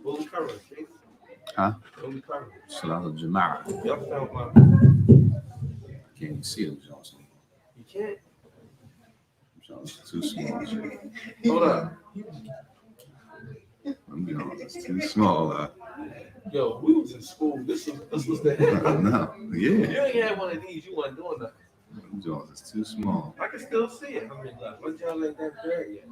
What we covering, Chief? Huh? What we covering? Salat al-Jama'ah. Y'all found my. Can't even see them, Johnson. You can't. Johnson, too small. Hold up. I'm it's too small. Yo, we was in school. This was the head. No, yeah. You ain't had one of these. You wasn't doing nothing. Johnson, it's too small. I can still see it. I mean, like, what y'all ain't that bad yet?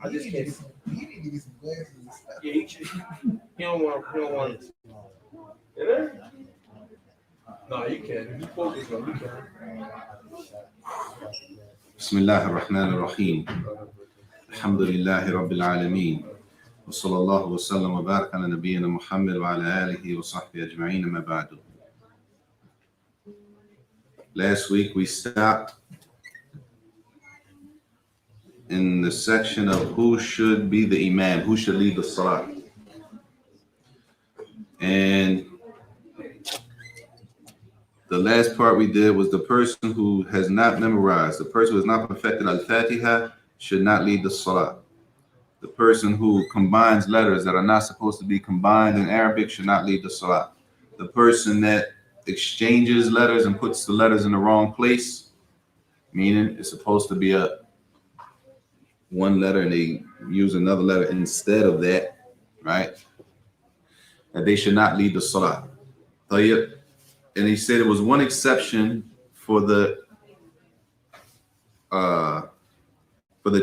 I just can't. You need to get some glasses and stuff. Yeah, he don't want it. It is? No, you can. If you focus on, you can. بسم الله الرحمن الرحيم الحمد لله رب العالمين وصلى الله وسلم وبارك على نبينا محمد وعلى آله وصحبه أجمعين ما بعد. Last week we stopped in the section of who should be the imam, who should lead the salah. And the last part we did was the person who has not memorized, the person who has not perfected al-Fatiha should not lead the salah. The person who combines letters that are not supposed to be combined in Arabic should not lead the salah. The person that exchanges letters and puts the letters in the wrong place, meaning it's supposed to be a one letter and they use another letter instead of that, right? That they should not lead the salah. And he said it was one exception for the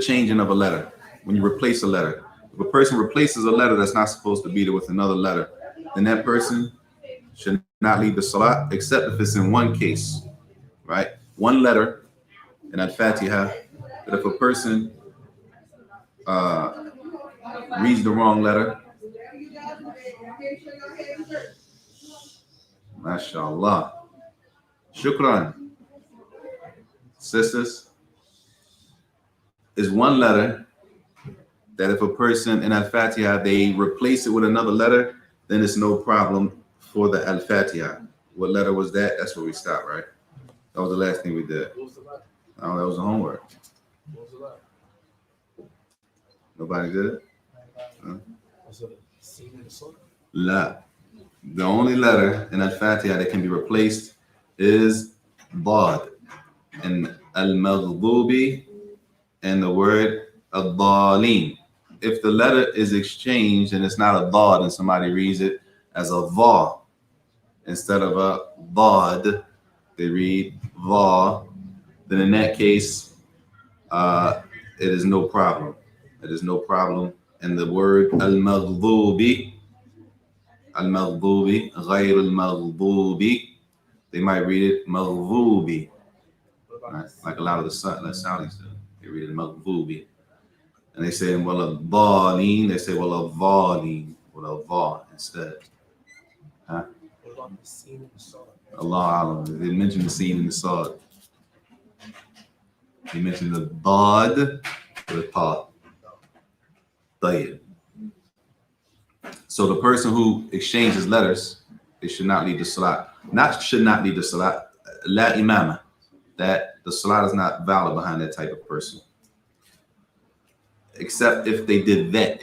changing of a letter. When you replace a letter, if a person replaces a letter that's not supposed to be there with another letter, then that person should not lead the salah, except if it's in one case, right? One letter in al-Fatiha, that if a person reads the wrong letter, mashallah, shukran, sisters, is one letter that if a person in al-Fatiha, they replace it with another letter, then it's no problem for the al-Fatiha. What letter was that? That's where we stopped, right? That was the last thing we did. What was the letter? Oh, that was the homework. What was the letter? Nobody did it? Huh? Was it a scene in the song? La. The only letter in al-Fatiha that can be replaced is Dad. And al-Maghdubi and the word ad-Dalin. If the letter is exchanged and it's not a Dad and somebody reads it as a Va instead of a Dad, they read Va, then in that case, it is no problem. It is no problem. And the word al-Maghdubi, al-Maghdubi, غير al-Maghdubi, they might read it Maghdubi. Right? Like a lot of the Saudis do. They read it Maghdubi. And they say, well, a-Dalin, they say, well, a-Valin, well, a-Va instead. Huh? What about the scene in the song? Allah Alam. They mentioned the scene in the Saud. They mentioned the Dad or the Ta. Tayyib. So the person who exchanges letters, they should not lead the salat. Not should not lead the salat. La imama. That the salat is not valid behind that type of person. Except if they did that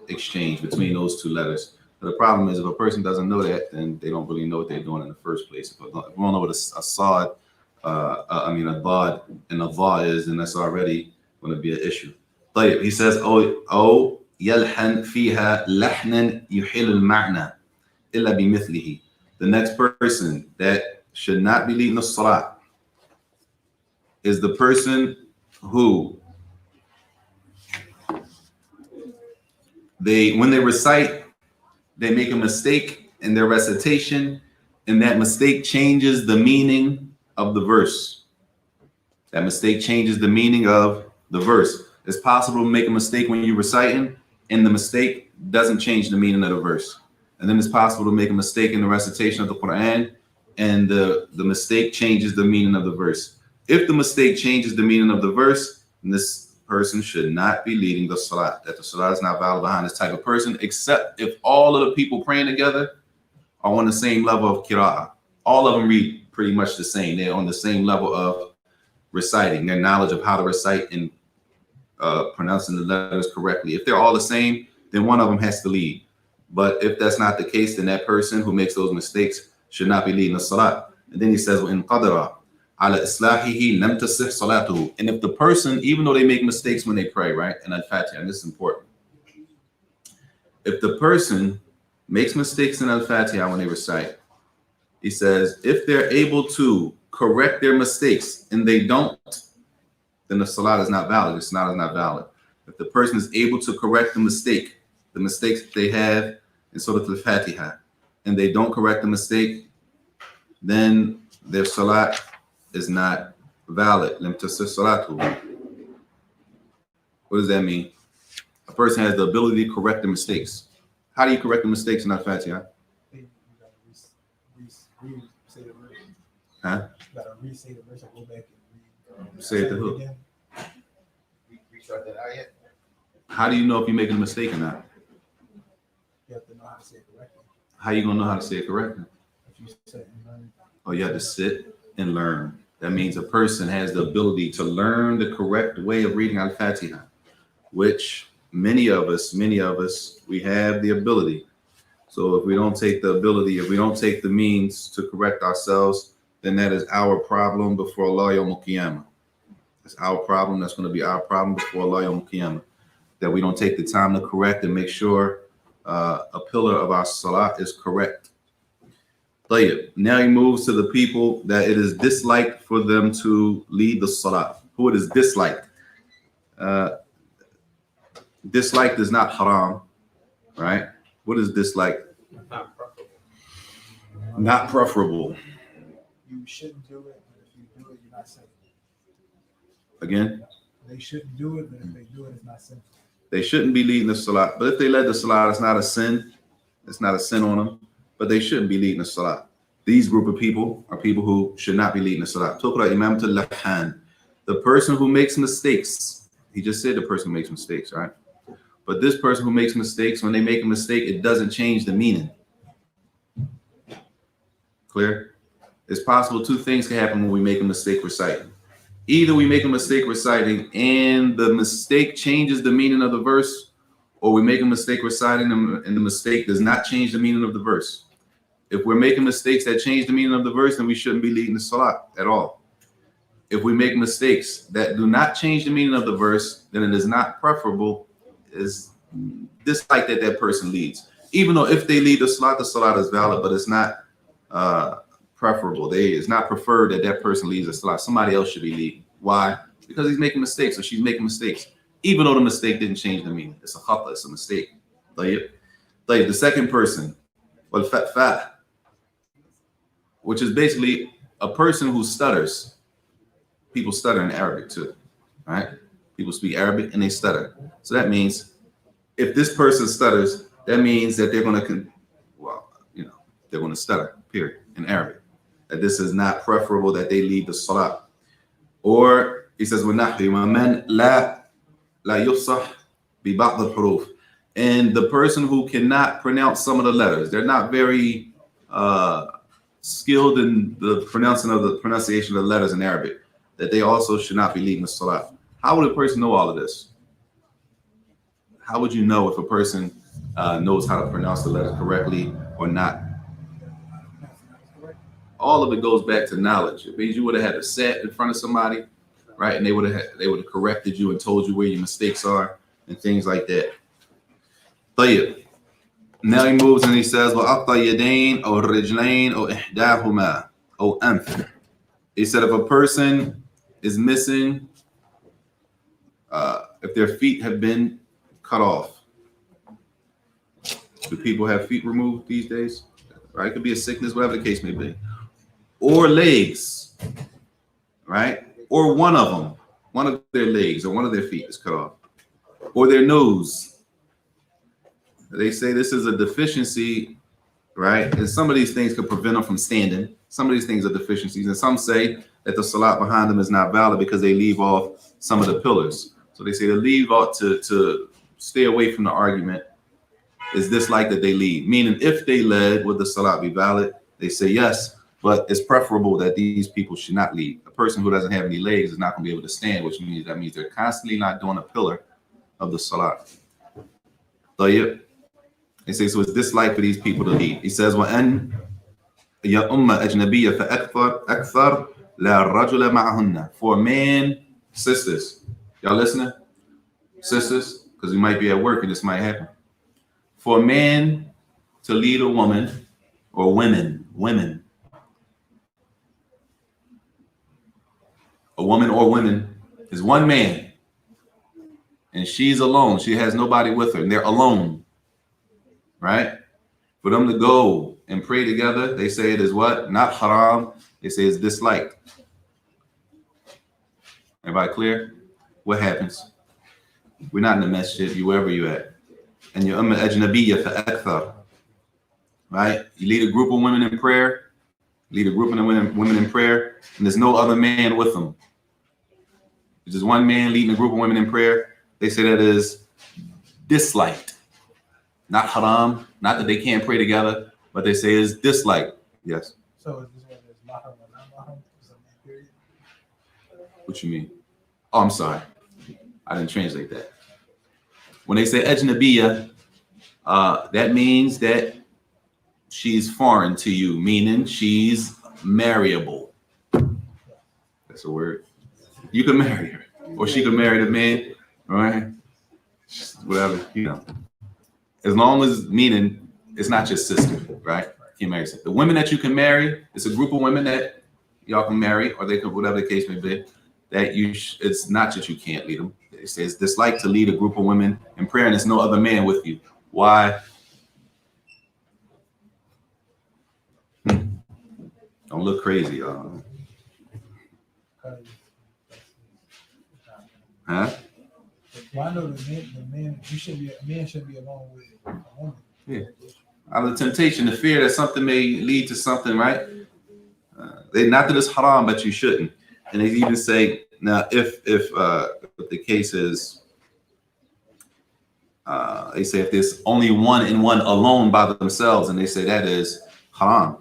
exchange between those two letters. But the problem is if a person doesn't know that, then they don't really know what they're doing in the first place. If we don't know what a Saad, a Dad and a Va is, then that's already going to be an issue. He says, "Oh, يلحن فيها لحنا يحل المعنى إلا بمثله." The next person that should not be leading the salat is the person who when they recite, they make a mistake in their recitation, and that mistake changes the meaning of the verse. That mistake changes the meaning of the verse. It's possible to make a mistake when you're reciting, and the mistake doesn't change the meaning of the verse. And then it's possible to make a mistake in the recitation of the Quran, and the mistake changes the meaning of the verse. If the mistake changes the meaning of the verse, then this person should not be leading the salat. That the salat is not valid behind this type of person, except if all of the people praying together are on the same level of qira'ah. All of them read pretty much the same. They're on the same level of reciting, their knowledge of how to recite and pronouncing the letters correctly. If they're all the same, then one of them has to lead. But if that's not the case, then that person who makes those mistakes should not be leading the salat. And then he says, وَإِنْ قَدَرَ عَلَى إِصْلَاحِهِ لَمْ تَصِحْ صَلَاتُهُ. And if the person, even though they make mistakes when they pray, right? And Al-Fatiha, and this is important. If the person makes mistakes in Al-Fatiha when they recite, he says, if they're able to correct their mistakes and they don't, then the salat is not valid. The salat is not valid. If the person is able to correct the mistakes that they have in Surah Al-Fatiha, and they don't correct the mistake, then their salat is not valid. Lam tasih salatuhu. What does that mean? A person has the ability to correct the mistakes. How do you correct the mistakes in Al-Fatiha? You gotta re-say the verse. Huh? You gotta re-say the verse and go back and Say it to who? again. Restart that ayat. How do you know if you're making a mistake or not? You have to know how to say it correctly. How you gonna know how to say it correctly? If you say it and learn. Oh, you have to sit and learn. That means a person has the ability to learn the correct way of reading Al-Fatiha, which many of us, we have the ability. So if we don't take the ability, if we don't take the means to correct ourselves, then that is our problem before Allah Yawm Al-Qiyamah. That's our problem. That's going to be our problem before Allah Yawm Al-Qiyamah. That we don't take the time to correct and make sure a pillar of our salat is correct. Now he moves to the people that it is disliked for them to lead the salat. Who it is disliked. Disliked is not haram, right? What is disliked? Not preferable. Not preferable. You shouldn't do it, but if you do it, you're not sinful. Again, They shouldn't do it, but if they do it, it's not sinful. they shouldn't be leading the salat. But if they led the salat, it's not a sin. It's not a sin on them. But they shouldn't be leading the salat. These group of people are people who should not be leading the salat. Tuqra imam lahan. The person who makes mistakes. He just said the person who makes mistakes, right? But this person who makes mistakes, when they make a mistake, it doesn't change the meaning. Clear? It's possible two things can happen when we make a mistake reciting. Either we make a mistake reciting and the mistake changes the meaning of the verse, or we make a mistake reciting and the mistake does not change the meaning of the verse. If we're making mistakes that change the meaning of the verse, then we shouldn't be leading the salat at all. If we make mistakes that do not change the meaning of the verse, then it is not preferable, is disliked that person leads. Even though if they lead the salat is valid, but it's not preferable. It's not preferred that person leads the salat. Somebody else should be leading. Why? Because he's making mistakes or she's making mistakes. Even though the mistake didn't change the meaning. It's a khata, it's a mistake. The second person, wal-fatfa, which is basically a person who stutters. People stutter in Arabic too, right? People speak Arabic and they stutter. So that means if this person stutters, that means that they're going to, they're going to stutter, period, in Arabic. That this is not preferable that they lead the salat. Or he says, وَنَحْوِ وَمَنْ لَا يُفْصَحْ بِبَعْضِ الْحُرُوفِ. And the person who cannot pronounce some of the letters, they're not very skilled in the pronunciation of the letters in Arabic, that they also should not be leading the salat. How would a person know all of this? How would you know if a person knows how to pronounce the letters correctly or not? All of it goes back to knowledge. It means you would have had to sit in front of somebody, right? And they would have corrected you and told you where your mistakes are and things like that. طيب. Now he moves and he says, وَأَقْطَى يَدَيْنِ أَوْ الرِّجْلَيْنِ أَوْ إِحْدَاهُمَا أَوْ أَنْفٍ. He said if a person is missing, if their feet have been cut off. Do people have feet removed these days? Right? It could be a sickness, whatever the case may be. Or legs, right? Or one of them, one of their legs or one of their feet is cut off. Or their nose. They say this is a deficiency, right? And some of these things could prevent them from standing. Some of these things are deficiencies. And some say that the salat behind them is not valid because they leave off some of the pillars. So they say to leave off to stay away from the argument is disliked that they lead. Meaning if they led, would the salat be valid? They say yes, but it's preferable that these people should not lead. A person who doesn't have any legs is not going to be able to stand, which means they're constantly not doing a pillar of the salat. طيب. He says, so it's disliked for these people to lead. He says, وَأَنْ يَأُمَّ أَجْنَبِيَّ فَأَكْثَرْ لَا الرَّجُلَ مَعَهُنَّ. For a man, sisters, y'all listening? Sisters, because we might be at work and this might happen. For a man to lead a woman, or women, a woman or women is one man, and she's alone. She has nobody with her, and they're alone. Right? For them to go and pray together, they say it is what? Not haram. They say it's disliked. Everybody clear? What happens? We're not in the masjid, you wherever you at. And you're ajnabiyya fa'akthar. Right? You lead a group of women in prayer, lead a group of women in prayer, and there's no other man with them. There's just one man leading a group of women in prayer. They say that is disliked. Not haram, not that they can't pray together, but they say it's disliked. Yes. So is this one is mahram or not mahram? Is that the period? What you mean? Oh, I'm sorry. I didn't translate that. When they say ajnabiyya, that means that she's foreign to you, meaning she's marryable. That's a word. You can marry her, or she can marry the man, right? Whatever, you know. As long as, meaning it's not your sister, right? You can marry sister. The women that you can marry, it's a group of women that y'all can marry, or they could, whatever the case may be, that it's not that you can't lead them. It says dislike to lead a group of women in prayer, and there's no other man with you. Why? Don't look crazy, y'all. Huh? Well, I know the man should be alone with a woman. Yeah. Out of temptation, the fear that something may lead to something, right? They not that it's haram, but you shouldn't. And they even say, now, if the case is, they say if there's only one and one alone by themselves, and they say that is haram.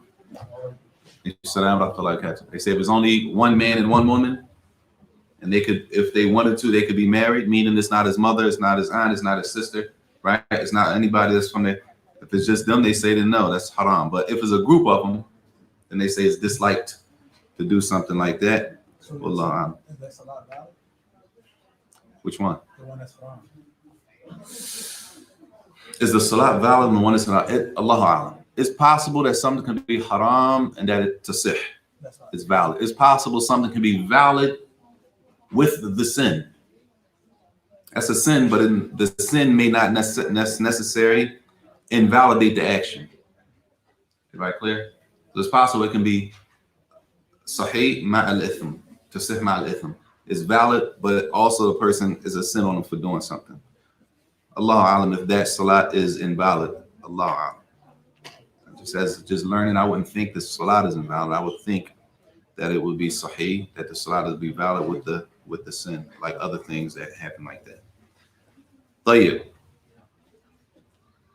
They say if it's only one man and one woman, and they could, if they wanted to, they could be married, meaning it's not his mother, it's not his aunt, it's not his sister, right? It's not anybody that's from there. If it's just them, they say then no, that's haram. But if it's a group of them, then they say it's disliked to do something like that. So Wallah. that's a lot valid. Which one? The one that's wrong. Is the salat valid and the one that's not? Allahu A'lam. It's possible that something can be haram and that it's tasih. It's valid. It's possible something can be valid with the sin. That's a sin, but the sin may not necessarily invalidate the action. Everybody clear? So it's possible it can be sahih ma'al itham, tasih ma'al itham. It's valid, but also the person is a sin on them for doing something. Allahu A'lam, if that salat is invalid. Allahu A'lam. Just learning, I wouldn't think the salat is invalid. I would think that it would be sahih, that the salat would be valid with the sin, like other things that happen like that. Tayyib.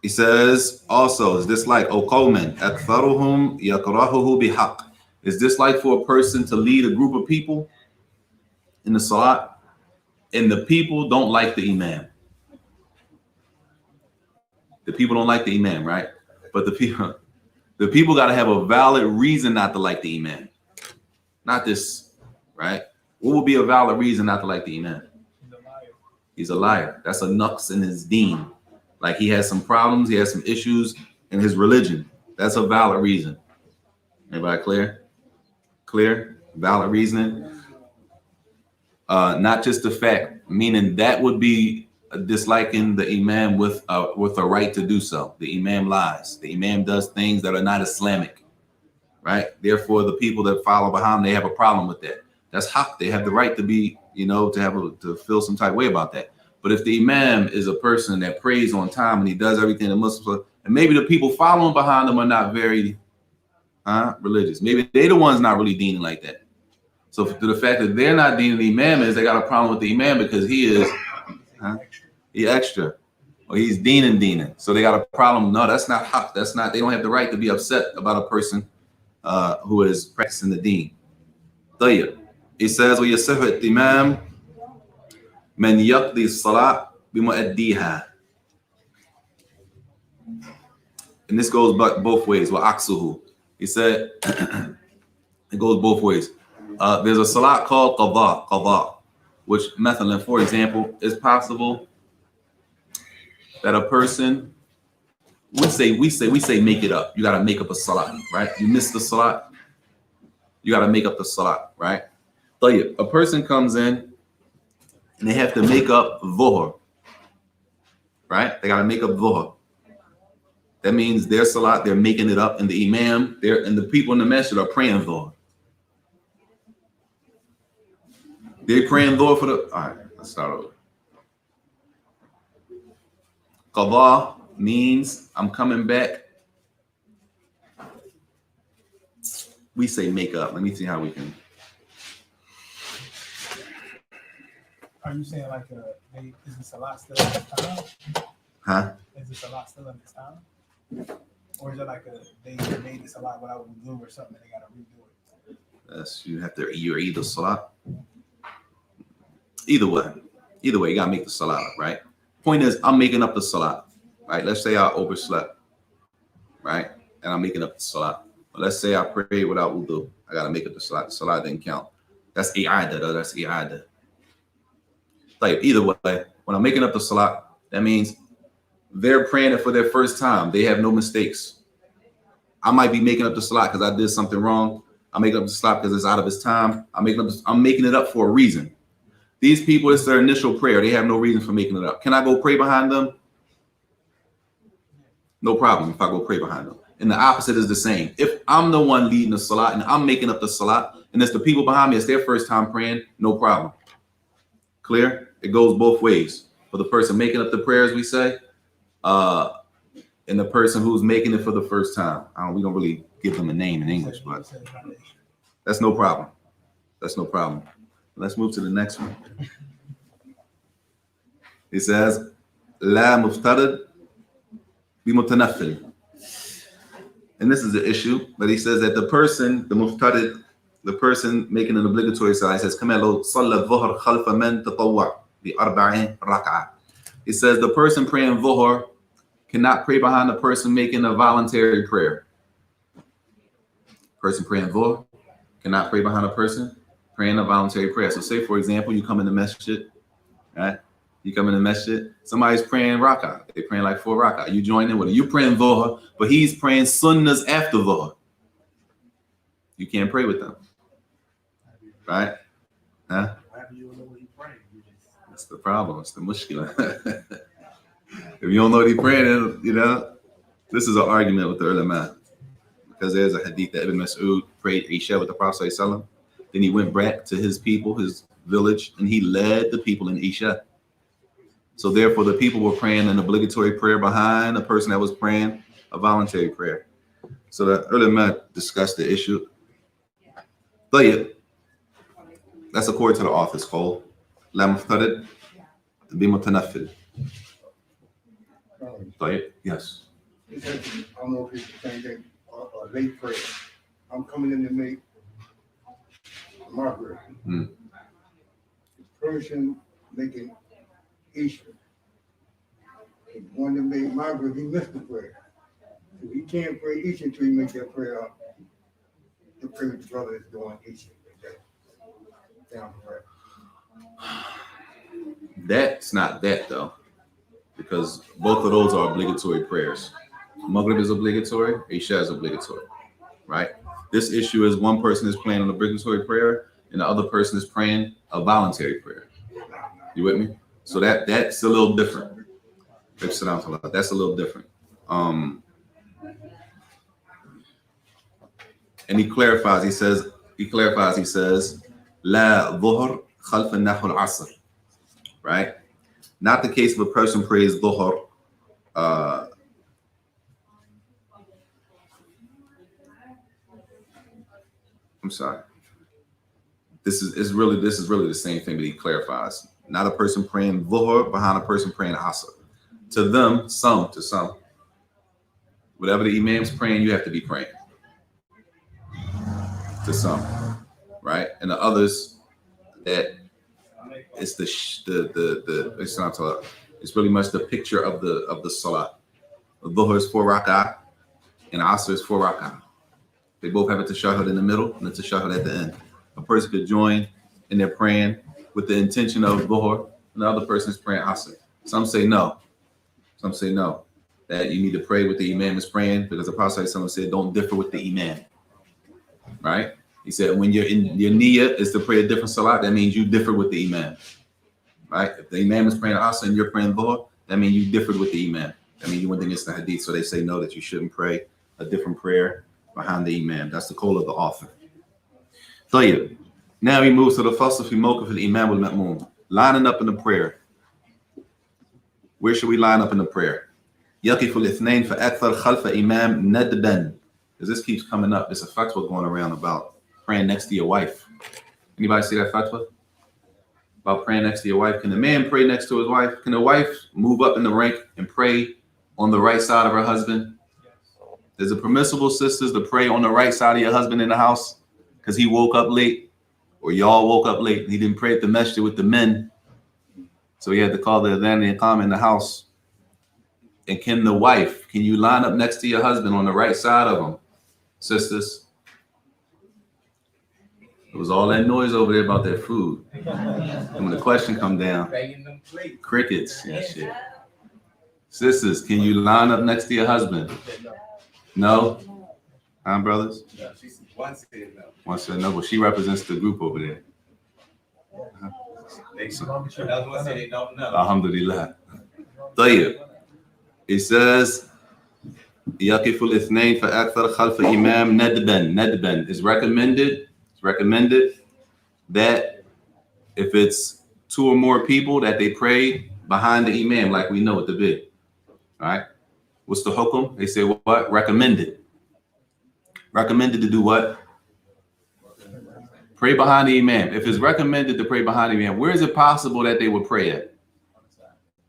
He says, also, is this like Oqawman, aktharuhum yakrahuhu bihaq? Is this like for a person to lead a group of people in the salat, and the people don't like the imam? The people don't like the imam, right? But the people got to have a valid reason not to like the imam. Not this, right? What would be a valid reason not to like the imam? He's a liar. That's a nuqs in his deen. Like he has some problems, he has some issues in his religion. That's a valid reason. Everybody clear? Clear? Valid reasoning. Not just the fact, meaning that would be disliking the imam with a right to do so. The imam lies. The imam does things that are not Islamic, right? Therefore, the people that follow behind, they have a problem with that. That's haq. They have the right to be, to feel some type of way about that. But if the imam is a person that prays on time and he does everything the Muslims, and maybe the people following behind them are not very religious. Maybe they're the ones not really deaning like that. So to the fact that they're not deaning the imam is they got a problem with the imam because he is he extra, or he's deaning. So they got a problem. No, that's not haq. That's not. They don't have the right to be upset about a person who is practicing the deen. Tayyib. He says, وَيَصِحُ الْإِمَامِ مَنْ يَقْضِي الصَّلَاةِ بِمُؤَدِّيهَا. And this goes both ways. وَعَكْسُهُ. He said, it goes both ways. There's a salat called qadha, which, mathalan, for example, is possible that a person, we say make it up. You got to make up a salat, right? You missed the salat, you got to make up the salat, right? So a person comes in and they have to make up dhuhr, right? They got to make up dhuhr. That means their salat, they're making it up, and the imam, and the people in the masjid are praying dhuhr. They're praying dhuhr for the. All right, let's start over. Qadha means I'm coming back. We say make up. Let me see how we can. Are you saying like is this a lot still in this time? Huh? Is this a lot still in this time? Or is it like they made this a lot without wudu or something and they gotta redo it? Yes, you're either salat. Either way, you gotta make the salat up, right? Point is, I'm making up the salat, right? Let's say I overslept, right? And I'm making up the salat. But let's say I prayed without wudu. I gotta make up the salat. The salat didn't count. That's i'adah, though. That's i'adah. Like either way, when I'm making up the salat, that means they're praying it for their first time. They have no mistakes. I might be making up the salat because I did something wrong. I'm making up the salat because it's out of its time. I'm making it up for a reason. These people, it's their initial prayer. They have no reason for making it up. Can I go pray behind them? No problem if I go pray behind them. And the opposite is the same. If I'm the one leading the salat and I'm making up the salat, and it's the people behind me, it's their first time praying, no problem. Clear? It goes both ways. For the person making up the prayers, we say, and the person who's making it for the first time. We don't really give them a name in English, but that's no problem. That's no problem. Let's move to the next one. He says, La muftarid bi mutanaffil. And this is the issue, but he says that the person, the muftarid, the person making an obligatory salah, says, Kama law salla dhuhr khalfa man tatawwa bi arba'in rak'ah. He says the person praying dhuhr cannot pray behind the person making a voluntary prayer. Person praying dhuhr cannot pray behind a person praying a voluntary prayer. So say, for example, you come in the masjid, right? You come in the masjid, somebody's praying rak'ah. They're praying like 4 rak'ah. You join in with it. You praying dhuhr, but he's praying sunnahs after dhuhr. You can't pray with them. Right? Huh? That's the problem. It's the mushkila. If you don't know what he's praying, this is an argument with the ulama. Because there's a hadith that Ibn Mas'ud prayed Isha with the Prophet ﷺ. Then he went back to his people, his village, and he led the people in Isha. So therefore, the people were praying an obligatory prayer behind a person that was praying a voluntary prayer. So the ulama discussed the issue. Tayyib. That's according to the author's call. La muftarid bi mutanaffil. Tayyib. Yes. I don't know if it's the same thing, a late prayer. I'm coming in to make Maghrib. The person making Isha. The one that made Maghrib, he missed the prayer. So he can't pray Isha until he makes that prayer up. The previous brother is doing Isha. Down the prayer. That's not that though, because both of those are obligatory prayers. Maghrib is obligatory, Isha is obligatory, right? This issue is one person is praying an obligatory prayer and the other person is praying a voluntary prayer. You with me? So that's a little different. That's a little different. And he clarifies, he says, La dhuhr khalf nahu al-asr. Right? Not the case of a person prays dhuhr I'm sorry. This is really the same thing that he clarifies. Not a person praying dhuhr behind a person praying asr. To them, to some. Whatever the imam's praying, you have to be praying. To some, right? And the others, that it's it's really much the picture of the salah. Dhuhr is 4 rak'ah and Asr is 4 rak'ah. They both have a tashahhud in the middle and a tashahhud at the end. A person could join in their praying with the intention of Dhuhr, and the other person is praying Asr. Some say no. Some say no, that you need to pray with the imam is praying, because the Prophet said, don't differ with the imam. Right? He said, when you're in your niyyah is to pray a different salat, that means you differ with the imam. Right? If the imam is praying Asr and you're praying Dhuhr, that means you differed with the imam. That means you went against the hadith. So they say no, that you shouldn't pray a different prayer behind the imam. That's the call of the author. طيب. Now he moves to the fasl fi mawqif al-imam wal-ma'mum. Lining up in the prayer. Where should we line up in the prayer? يقف الاثنين فأكثر خلف إمام ندبا. Because this keeps coming up. There's a fatwa going around about praying next to your wife. Anybody see that fatwa? About praying next to your wife. Can the man pray next to his wife? Can the wife move up in the rank and pray on the right side of her husband? Is it permissible, sisters, to pray on the right side of your husband in the house because he woke up late, or y'all woke up late and he didn't pray at the masjid with the men, so he had to call the adhan and iqam in the house? And can you line up next to your husband on the right side of him, sisters? There was all that noise over there about that food. And when the question come down, crickets and shit. Sisters, can you line up next to your husband? No? Huh, brothers? One said no. One said no, but she represents the group over there. Another one said they don't know. Alhamdulillah. طيب. It says, يقف الاثنين فأكثر خلف إمام ندبا. Nadban is recommended. It's recommended that if it's 2 or more people, that they pray behind the imam, like we know at the bid. All right. What's the hukum? They say what? Recommended. Recommended to do what? Pray behind the imam. If it's recommended to pray behind the imam, where is it possible that they would pray at?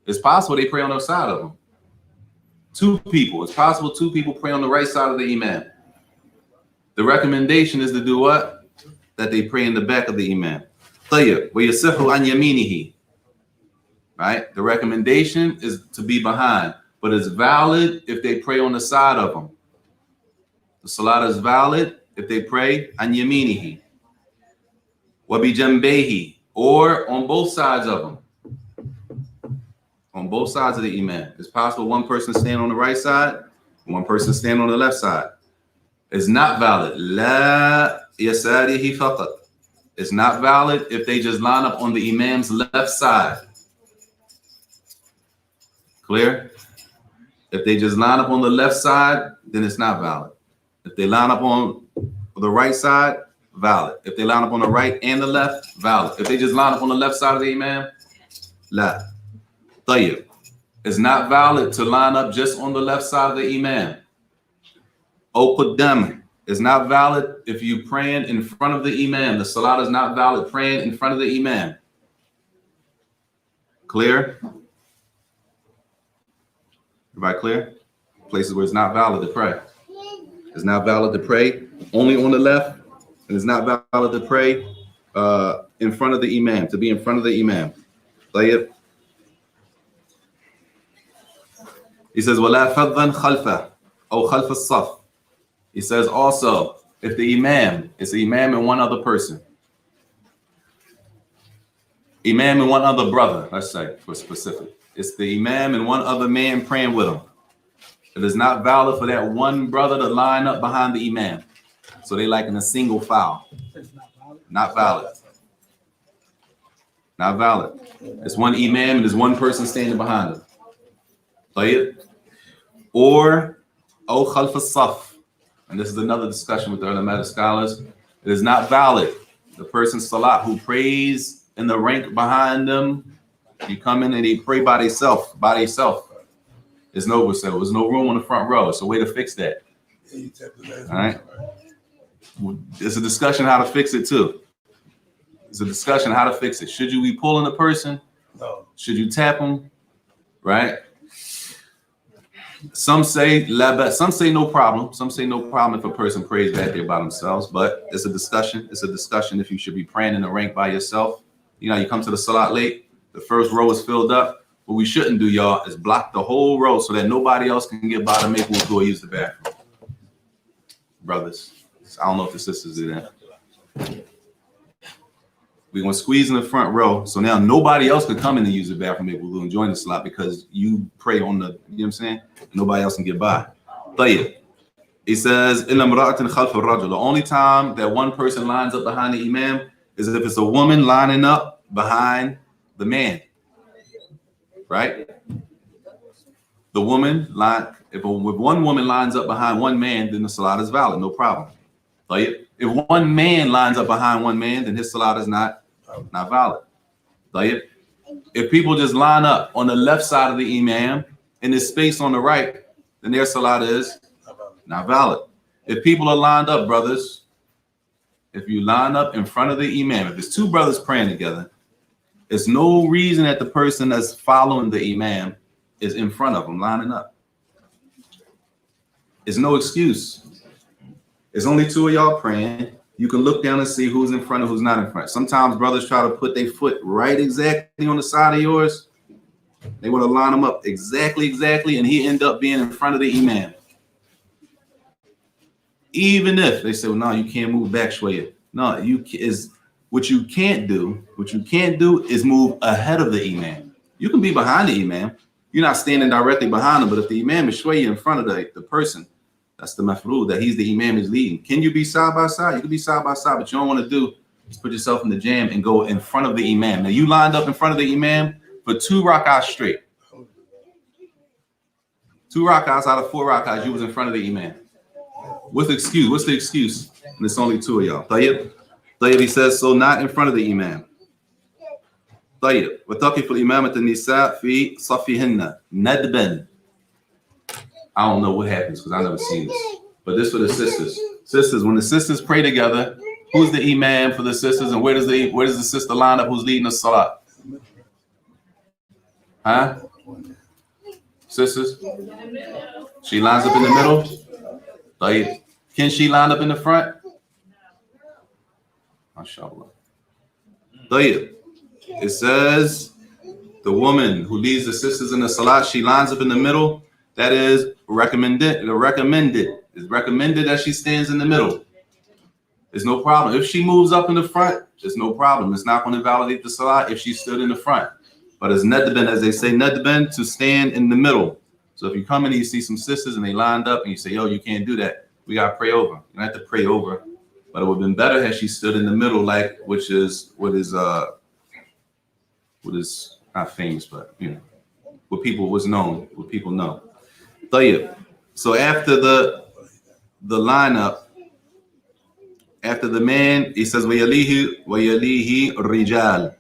It's possible they pray on the side of them. 2 people. It's possible 2 people pray on the right side of the imam. The recommendation is to do what? That they pray in the back of the imam. طيب. ويصح عن يمينه. Right? The recommendation is to be behind, but it's valid if they pray on the side of them. The salat is valid if they pray an yaminihi, wa bi jambayhi, or on both sides of them. On both sides of the imam. It's possible one person stand on the right side, and one person stand on the left side. It's not valid. La yasarihi faqat. It's not valid if they just line up on the imam's left side. Clear? If they just line up on the left side, then it's not valid. If they line up on the right side, valid. If they line up on the right and the left, valid. If they just line up on the left side of the imam, la. طيب. It's not valid to line up just on the left side of the imam. O qaddam. It's not valid if you're praying in front of the imam. The salat is not valid praying in front of the imam. Clear? Everybody clear? Places where it's not valid to pray. It's not valid to pray only on the left, and it's not valid to pray in front of the imam, to be in front of the imam. طيب. He says, وَلَا فَضًّا خَلْفَهُ أو خَلْفَ الصَّفْ. He says also, if the imam, it's the imam and one other person. Imam and one other brother, let's say, for specific. It's the imam and one other man praying with him. It is not valid for that one brother to line up behind the imam. So they like in a single file. Not valid. Not valid. It's one imam and there's one person standing behind him. طيب. Or O khalf as-saf. And this is another discussion with the ulama scholars. It is not valid. The person's salat who prays in the rank behind them, you come in and they pray by themselves. There's no room on the front row. It's a way to fix that. All right. There's a discussion how to fix it too. There's a discussion how to fix it. Should you be pulling the person? No. Should you tap them? Right? Some say la, some say no problem. Some say no problem if a person prays back there by themselves. But it's a discussion. It's a discussion if you should be praying in the rank by yourself. You know, you come to the salat late. The first row is filled up. What we shouldn't do, y'all, is block the whole row so that nobody else can get by to make wudu or use the bathroom. Brothers, I don't know if the sisters do that. We're going to squeeze in the front row. So now nobody else can come in and use the bathroom, make wudu, and join the salat because you pray on the, you know what I'm saying? Nobody else can get by. طيب. He says, the only time that one person lines up behind the imam is if it's a woman lining up behind the man. Right? The woman if one woman lines up behind one man, then the salat is valid, no problem. If one man lines up behind one man, then his salat is not valid. If people just line up on the left side of the imam and there's space on the right, then their salat is not valid. If people are lined up, brothers, if you line up in front of the imam, if it's two brothers praying together, there's no reason that the person that's following the imam is in front of them, lining up. There's no excuse. It's only two of y'all praying. You can look down and see who's in front and who's not in front. Sometimes brothers try to put their foot right exactly on the side of yours. They want to line them up exactly, and he end up being in front of the imam. Even if they say, well, no, you can't move back, Shwaya. No, what you can't do is move ahead of the imam. You can be behind the imam. You're not standing directly behind him, but if the imam is Shwaya in front of the person, that's the mafrud, that he's the imam is leading. Can you be side by side? You can be side by side, but you don't want to do is put yourself in the jam and go in front of the imam. Now you lined up in front of the imam for 2 rak'ahs straight. 2 rak'ahs out of 4 rak'ahs, you was in front of the imam. What's the excuse? What's the excuse? And it's only 2 of y'all. Tayyib, he says, so not in front of the imam. طيب وتقف الإمامة النساء في صفهن ندبا. I don't know what happens because I never seen this, but this for the sisters. Sisters, when the sisters pray together, who's the imam for the sisters, and where does the sister line up? Who's leading the salat? Huh? Sisters? She lines up in the middle. طيب. Can she line up in the front? MashaAllah. طيب. It says the woman who leads the sisters in the salat, she lines up in the middle. That is recommended. It's recommended that she stands in the middle. There's no problem. If she moves up in the front, there's no problem. It's not going to validate the salat if she stood in the front. But it's nadban, as they say, nadban, to stand in the middle. So if you come in and you see some sisters and they lined up and you say, yo, you can't do that. We got to pray over. You don't have to pray over. But it would have been better had she stood in the middle, like, which is what is not famous, but you know, what people know. طيب. So after the lineup, after the man, he says وَيَلِيهِ الرِّجَالِ.